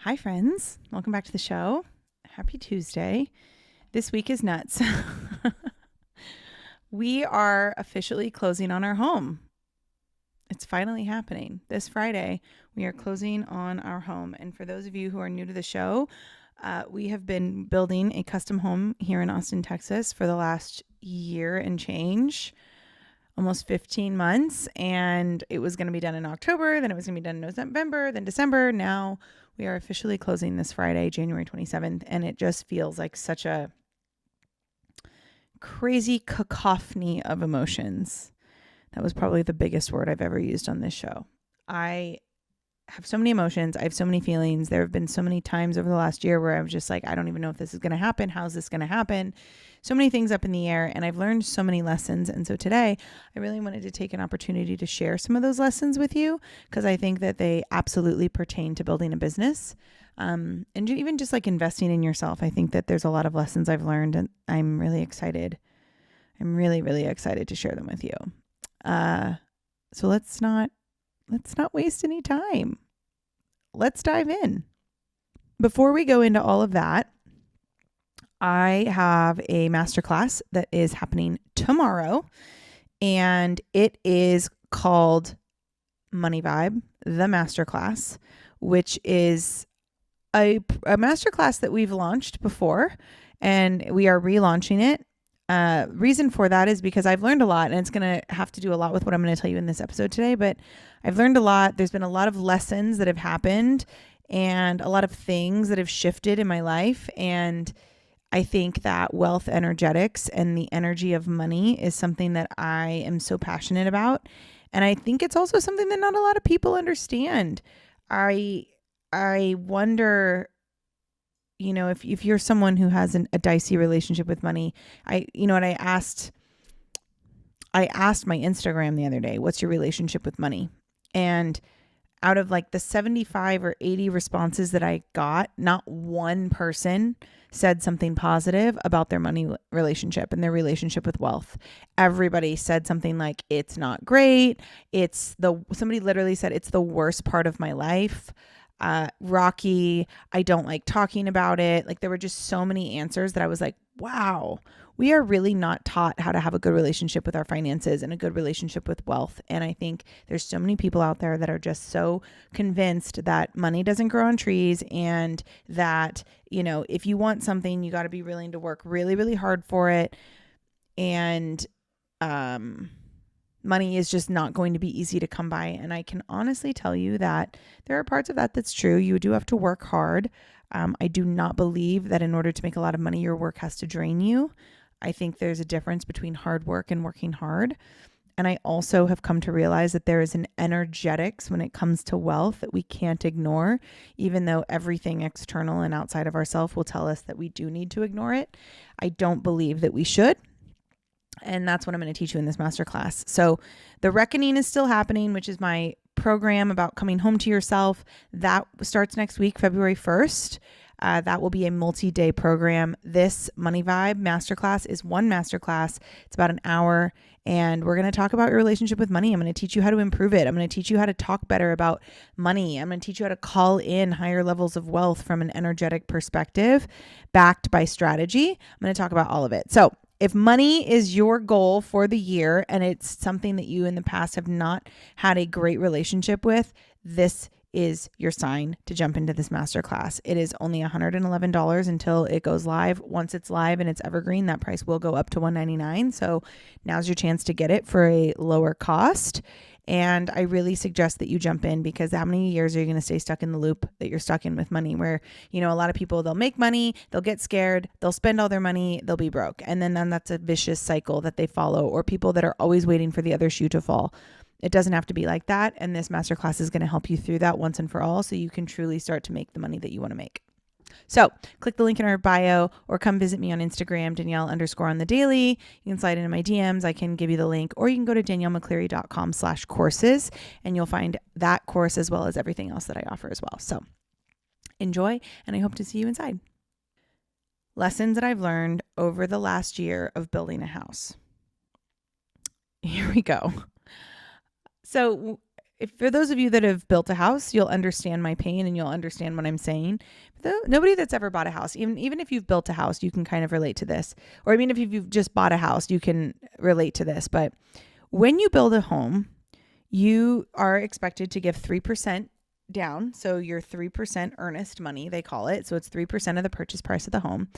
Hi, friends. Welcome back to the show. Happy Tuesday. This week is nuts. We are officially closing on our home. It's finally happening. This Friday, we are closing on our home. And for those of you who are new to the show, we have been building a custom home here in Austin, Texas for the last year and change, almost 15 months. And it was going to be done in October, then it was going to be done in November, then December. Now we are officially closing this Friday, January 27th. And it just feels like such a crazy cacophony of emotions. That was probably the biggest word I've ever used on this show. I have so many emotions. I have so many feelings. There have been so many times over the last year where I was just like, I don't even know if this is going to happen. How's this going to happen? So many things up in the air, and I've learned so many lessons. And so today I really wanted to take an opportunity to share some of those lessons with you, because I think that they absolutely pertain to building a business. And even just like investing in yourself. I think that there's a lot of lessons I've learned, and I'm really excited. I'm really, really excited to share them with you. So let's not waste any time. Let's dive in. Before we go into all of that, I have a masterclass that is happening tomorrow, and it is called Money Vibe, the masterclass, which is a masterclass that we've launched before, and we are relaunching it. Reason for that is because I've learned a lot, and it's going to have to do a lot with what I'm going to tell you in this episode today, but I've learned a lot. There's been a lot of lessons that have happened and a lot of things that have shifted in my life. And I think that wealth energetics and the energy of money is something that I am so passionate about. And I think it's also something that not a lot of people understand. I wonder, if you're someone who has a dicey relationship with money, I asked my Instagram the other day, what's your relationship with money? And out of like the 75 or 80 responses that I got, not one person said something positive about their money relationship and their relationship with wealth. Everybody said something like, it's not great. Somebody literally said, it's the worst part of my life. Rocky, I don't like talking about it. Like, there were just so many answers that I was like, wow, we are really not taught how to have a good relationship with our finances and a good relationship with wealth. And I think there's so many people out there that are just so convinced that money doesn't grow on trees, and that, if you want something, you got to be willing to work really, really hard for it. And, money is just not going to be easy to come by. And I can honestly tell you that there are parts of that that's true. You do have to work hard. I do not believe that in order to make a lot of money, your work has to drain you. I think there's a difference between hard work and working hard. And I also have come to realize that there is an energetics when it comes to wealth that we can't ignore, even though everything external and outside of ourselves will tell us that we do need to ignore it. I don't believe that we should. And that's what I'm going to teach you in this masterclass. So the Reckoning is still happening, which is my program about coming home to yourself. That starts next week, February 1st. That will be a multi-day program. This Money Vibe masterclass is one masterclass. It's about an hour, and we're going to talk about your relationship with money. I'm going to teach you how to improve it. I'm going to teach you how to talk better about money. I'm going to teach you how to call in higher levels of wealth from an energetic perspective, backed by strategy. I'm going to talk about all of it. So if money is your goal for the year, and it's something that you in the past have not had a great relationship with, this is your sign to jump into this masterclass. It is only $111 until it goes live. Once it's live and it's evergreen, that price will go up to $199. So now's your chance to get it for a lower cost. And I really suggest that you jump in, because how many years are you going to stay stuck in the loop that you're stuck in with money, where, a lot of people, they'll make money, they'll get scared, they'll spend all their money, they'll be broke. And then that's a vicious cycle that they follow, or people that are always waiting for the other shoe to fall. It doesn't have to be like that. And this masterclass is going to help you through that once and for all, so you can truly start to make the money that you want to make. So click the link in our bio, or come visit me on Instagram, Danielle_on_the_daily. You can slide into my DMs. I can give you the link, or you can go to daniellemccleary.com/courses, and you'll find that course as well as everything else that I offer as well. So enjoy, and I hope to see you inside. Lessons that I've learned over the last year of building a house. Here we go. So if for those of you that have built a house, you'll understand my pain and you'll understand what I'm saying. Nobody that's ever bought a house, even if you've built a house, you can kind of relate to this. Or I mean, if you've just bought a house, you can relate to this. But when you build a home, you are expected to give 3% down. So your 3% earnest money, they call it. So it's 3% of the purchase price of the home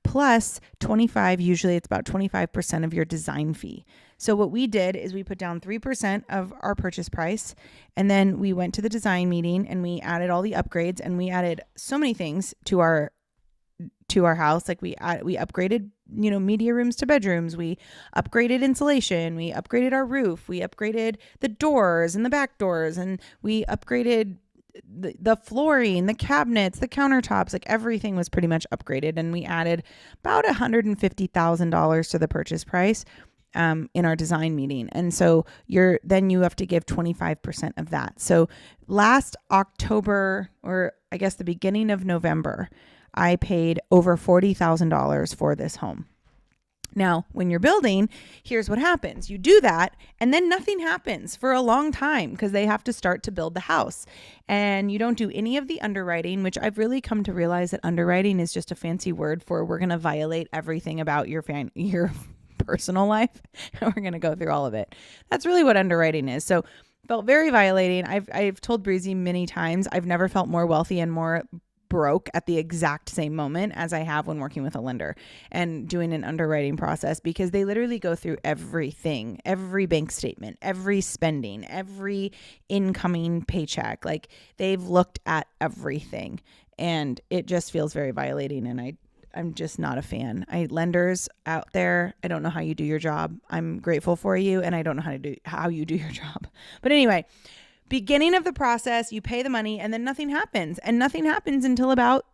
plus 25. Usually it's about 25% of your design fee. So what we did is we put down 3% of our purchase price. And then we went to the design meeting and we added all the upgrades, and we added so many things to our house. Like we upgraded, media rooms to bedrooms. We upgraded insulation. We upgraded our roof. We upgraded the doors and the back doors, and we upgraded the flooring, the cabinets, the countertops. Like everything was pretty much upgraded, and we added about $150,000 to the purchase price in our design meeting. And so then you have to give 25% of that. So last October, or I guess the beginning of November, I paid over $40,000 for this home. Now, when you're building, here's what happens. You do that, and then nothing happens for a long time because they have to start to build the house. And you don't do any of the underwriting, which I've really come to realize that underwriting is just a fancy word for we're going to violate everything about your personal life, and we're going to go through all of it. That's really what underwriting is. So felt very violating. I've told Breezy many times, I've never felt more wealthy and more broke at the exact same moment as I have when working with a lender and doing an underwriting process, because they literally go through everything, every bank statement, every spending, every incoming paycheck. Like they've looked at everything, and it just feels very violating. And I'm just not a fan. Lenders out there, I don't know how you do your job. I'm grateful for you, and I don't know how you do your job. But anyway, beginning of the process, you pay the money, and then nothing happens. And nothing happens until about,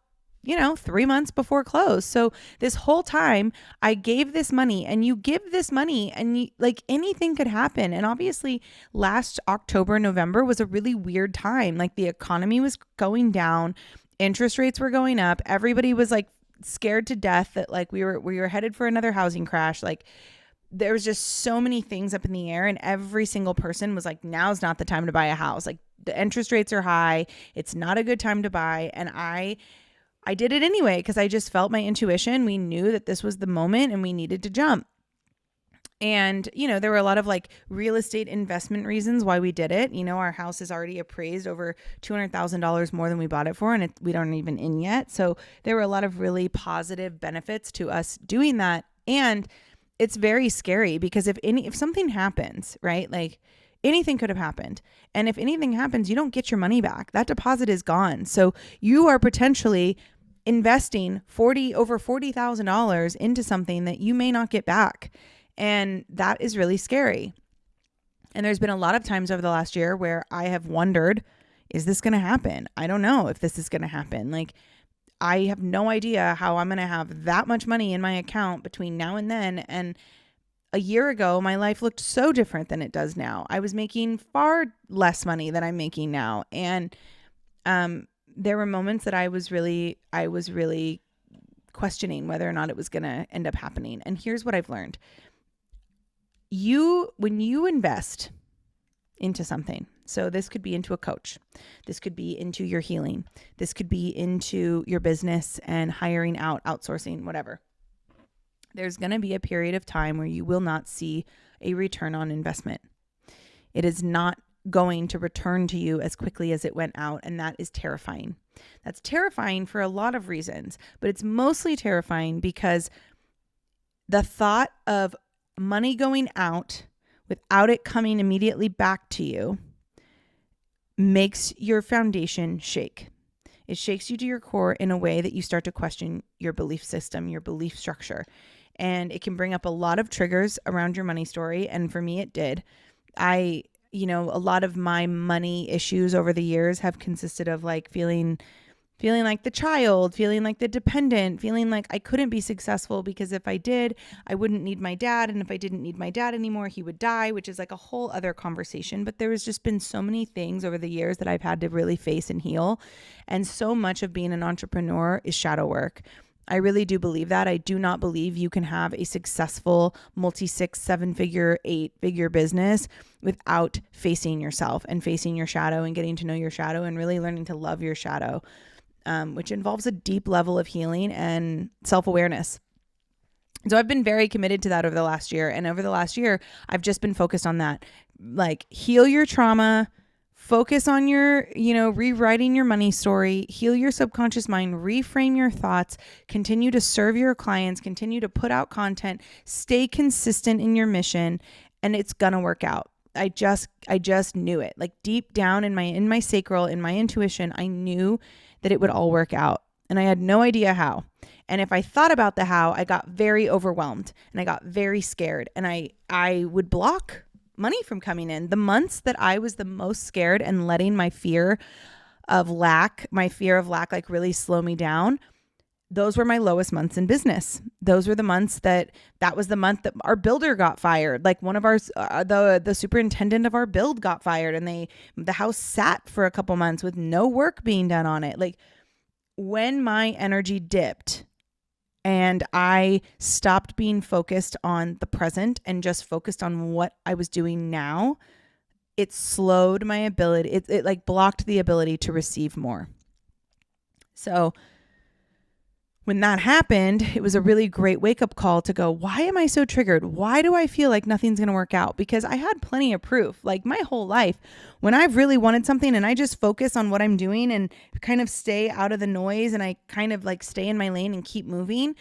3 months before close. So this whole time I gave this money, and you give this money, and like anything could happen. And obviously last October, November was a really weird time. Like the economy was going down, interest rates were going up. Everybody was like scared to death that like we were headed for another housing crash. Like there was just so many things up in the air, and every single person was like, now's not the time to buy a house. Like the interest rates are high. It's not a good time to buy. And I did it anyway, because I just felt my intuition. We knew that this was the moment and we needed to jump. And, there were a lot of like real estate investment reasons why we did it. Our house is already appraised over $200,000 more than we bought it for, and we aren't even in yet. So there were a lot of really positive benefits to us doing that. And it's very scary because if something happens, right? Like anything could have happened. And if anything happens, you don't get your money back. That deposit is gone. So you are potentially investing over $40,000 into something that you may not get back. And that is really scary. And there's been a lot of times over the last year where I have wondered, is this going to happen? I don't know if this is going to happen. Like, I have no idea how I'm going to have that much money in my account between now and then. And a year ago, my life looked so different than it does now. I was making far less money than I'm making now. And there were moments that I was really questioning whether or not it was going to end up happening. And here's what I've learned. When you invest into something, so this could be into a coach, this could be into your healing, this could be into your business and hiring out, outsourcing, whatever. There's going to be a period of time where you will not see a return on investment. It is not going to return to you as quickly as it went out, and that is terrifying. That's terrifying for a lot of reasons, but it's mostly terrifying because the thought of money going out without it coming immediately back to you makes your foundation shake. It shakes you to your core in a way that you start to question your belief system, your belief structure. And it can bring up a lot of triggers around your money story. And for me, it did. A lot of my money issues over the years have consisted of like feeling like the child, feeling like the dependent, feeling like I couldn't be successful because if I did, I wouldn't need my dad. And if I didn't need my dad anymore, he would die, which is like a whole other conversation. But there has just been so many things over the years that I've had to really face and heal. And so much of being an entrepreneur is shadow work. I really do believe that. I do not believe you can have a successful multi-6, 7-figure, 8-figure business without facing yourself and facing your shadow and getting to know your shadow and really learning to love your shadow, which involves a deep level of healing and self-awareness. So I've been very committed to that over the last year. And over the last year, I've just been focused on that. Like, heal your trauma, focus on your, rewriting your money story, heal your subconscious mind, reframe your thoughts, continue to serve your clients, continue to put out content, stay consistent in your mission, and it's going to work out. I just knew it. Like, deep down in my sacral, in my intuition, I knew that it would all work out. And I had no idea how. And if I thought about the how, I got very overwhelmed and I got very scared, and I would block money from coming in. The months that I was the most scared and letting my fear of lack like really slow me down, those were my lowest months in business. Those were the months that was the month that our builder got fired. Like, one of our, the superintendent of our build got fired, and the house sat for a couple months with no work being done on it. Like, when my energy dipped and I stopped being focused on the present and just focused on what I was doing now, it slowed my ability. It like blocked the ability to receive more. So when that happened, it was a really great wake-up call to go, why am I so triggered? Why do I feel like nothing's going to work out? Because I had plenty of proof. Like, my whole life, when I've really wanted something and I just focus on what I'm doing and kind of stay out of the noise and I kind of like stay in my lane and keep moving,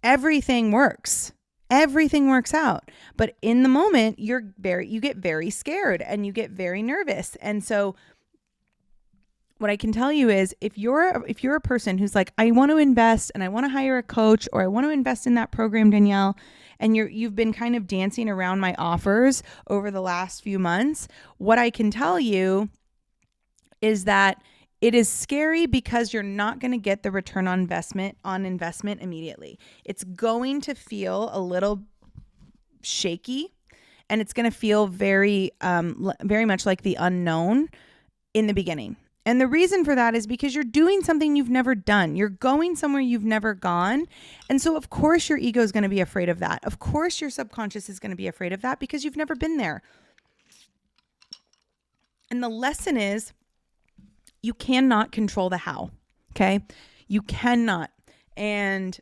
everything works. Everything works out. But in the moment, you get very scared and you get very nervous. And so what I can tell you is, if you're a person who's like, I want to invest and I want to hire a coach, or I want to invest in that program, Danielle, and you've been kind of dancing around my offers over the last few months, what I can tell you is that it is scary because you're not going to get the return on investment immediately. It's going to feel a little shaky, and it's going to feel very much like the unknown in the beginning. And the reason for that is because you're doing something you've never done. You're going somewhere you've never gone. And so, of course, your ego is going to be afraid of that. Of course, your subconscious is going to be afraid of that because you've never been there. And the lesson is, you cannot control the how, okay? You cannot. And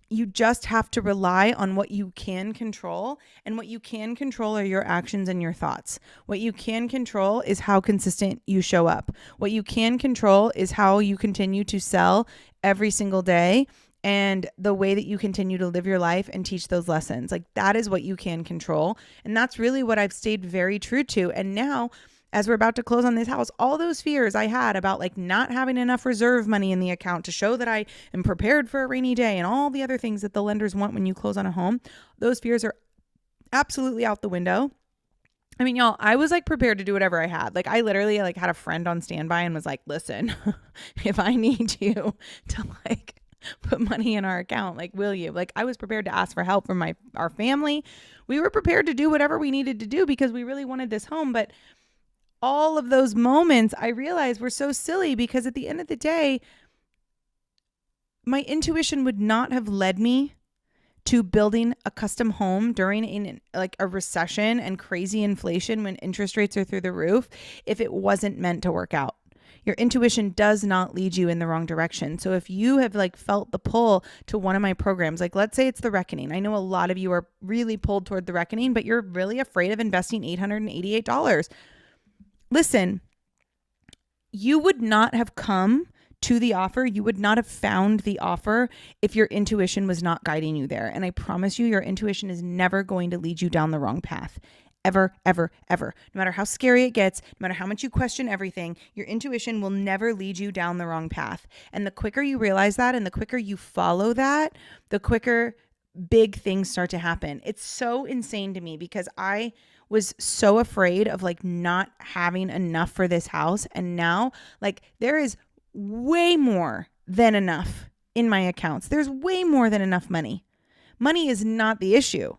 you just have to rely on what you can control. And what you can control are your actions and your thoughts. What you can control is how consistent you show up. What you can control is how you continue to sell every single day, and the way that you continue to live your life and teach those lessons. Like, that is what you can control. And that's really what I've stayed very true to. And now, as we're about to close on this house, all those fears I had about like not having enough reserve money in the account to show that I am prepared for a rainy day and all the other things that the lenders want when you close on a home, those fears are absolutely out the window. I mean, y'all, I was like prepared to do whatever I had. Like, I literally like had a friend on standby and was like, listen, if I need you to like put money in our account, like, will you? Like, I was prepared to ask for help from our family. We were prepared to do whatever we needed to do because we really wanted this home. But all of those moments I realized were so silly, because at the end of the day, my intuition would not have led me to building a custom home during a recession and crazy inflation when interest rates are through the roof if it wasn't meant to work out. Your intuition does not lead you in the wrong direction. So if you have like felt the pull to one of my programs, like let's say it's The Reckoning. I know a lot of you are really pulled toward The Reckoning, but you're really afraid of investing $888. Listen, you would not have come to the offer. You would not have found the offer if your intuition was not guiding you there. And I promise you, your intuition is never going to lead you down the wrong path. Ever, ever, ever. No matter how scary it gets, no matter how much you question everything, your intuition will never lead you down the wrong path. And the quicker you realize that and the quicker you follow that, the quicker big things start to happen. It's so insane to me because I was so afraid of like not having enough for this house. And now like there is way more than enough in my accounts. There's way more than enough money. Money is not the issue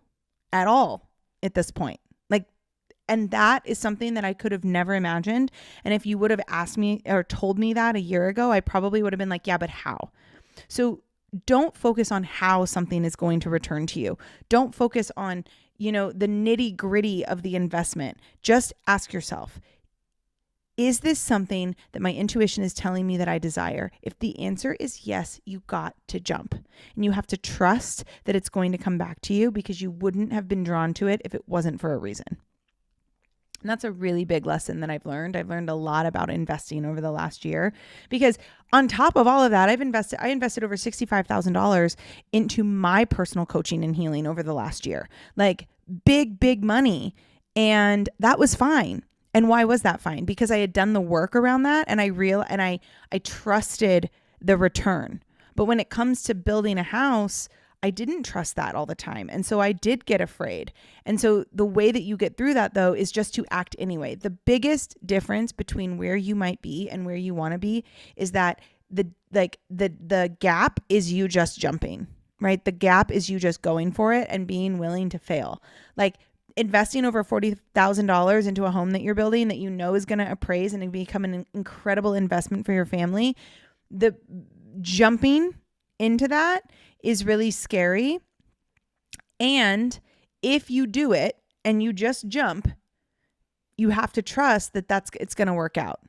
at all at this point. And that is something that I could have never imagined. And if you would have asked me or told me that a year ago, I probably would have been like, yeah, but how? So don't focus on how something is going to return to you. Don't focus on, the nitty gritty of the investment. Just ask yourself, is this something that my intuition is telling me that I desire? If the answer is yes, you got to jump. And you have to trust that it's going to come back to you, because you wouldn't have been drawn to it if it wasn't for a reason. And that's a really big lesson that I've learned. I've learned a lot about investing over the last year, because on top of all of that, I invested over $65,000 into my personal coaching and healing over the last year. Like big money. And that was fine. And why was that fine? Because I had done the work around that, and I trusted the return. But when it comes to building a house, I didn't trust that all the time. And so I did get afraid. And so the way that you get through that, though, is just to act anyway. The biggest difference between where you might be and where you want to be is that the gap is you just jumping, right? The gap is you just going for it and being willing to fail. Like investing over $40,000 into a home that you're building that is going to appraise and become an incredible investment for your family. The jumping into that is really scary. And if you do it and you just jump, you have to trust that it's going to work out,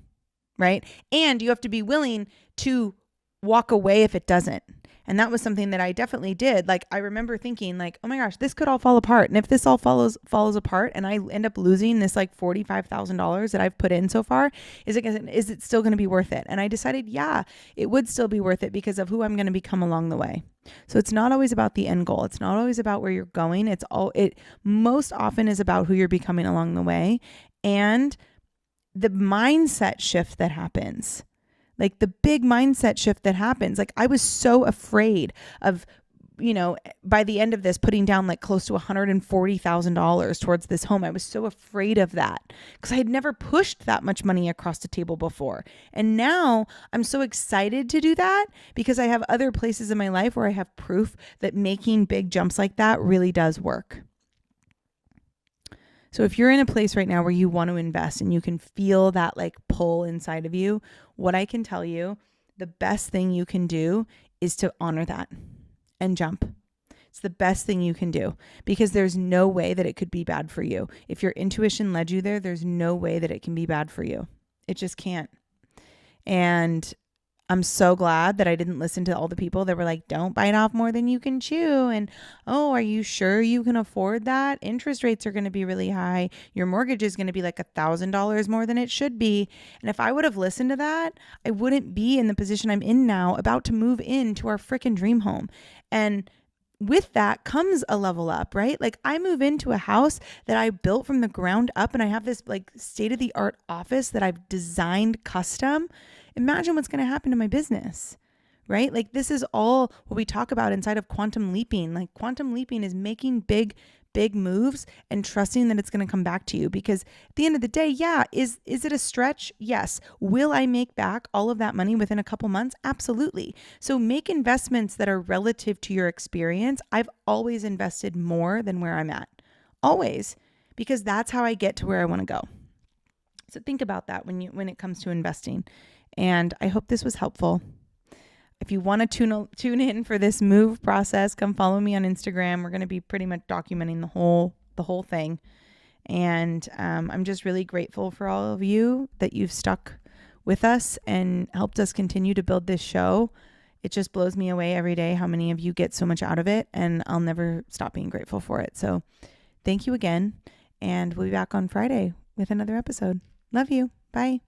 right? And you have to be willing to walk away if it doesn't. And that was something that I definitely did. Like, I remember thinking like, oh my gosh, this could all fall apart. And if this all falls apart and I end up losing this like $45,000 that I've put in so far, is it still going to be worth it? And I decided, yeah, it would still be worth it because of who I'm going to become along the way. So it's not always about the end goal. It's not always about where you're going. It most often is about who you're becoming along the way and the mindset shift that happens. Like the big mindset shift that happens. Like I was so afraid of, by the end of this, putting down like close to $140,000 towards this home. I was so afraid of that because I had never pushed that much money across the table before. And now I'm so excited to do that because I have other places in my life where I have proof that making big jumps like that really does work. So if you're in a place right now where you want to invest and you can feel that like pull inside of you, what I can tell you, the best thing you can do is to honor that and jump. It's the best thing you can do because there's no way that it could be bad for you. If your intuition led you there, there's no way that it can be bad for you. It just can't. And I'm so glad that I didn't listen to all the people that were like, don't bite off more than you can chew. And, oh, are you sure you can afford that? Interest rates are going to be really high. Your mortgage is going to be like $1,000 more than it should be. And if I would have listened to that, I wouldn't be in the position I'm in now, about to move into our freaking dream home. And with that comes a level up, right? Like I move into a house that I built from the ground up and I have this like state-of-the-art office that I've designed custom. Imagine what's going to happen to my business, right? Like this is all what we talk about inside of quantum leaping. Like quantum leaping is making big moves and trusting that it's going to come back to you because at the end of the day, yeah, is it a stretch? Yes. Will I make back all of that money within a couple months? Absolutely. So make investments that are relative to your experience. I've always invested more than where I'm at. Always. Because that's how I get to where I want to go. So think about that when it comes to investing. And I hope this was helpful. If you want to tune in for this move process, come follow me on Instagram. We're going to be pretty much documenting the whole thing. And I'm just really grateful for all of you that you've stuck with us and helped us continue to build this show. It just blows me away every day how many of you get so much out of it, and I'll never stop being grateful for it. So thank you again, and we'll be back on Friday with another episode. Love you. Bye.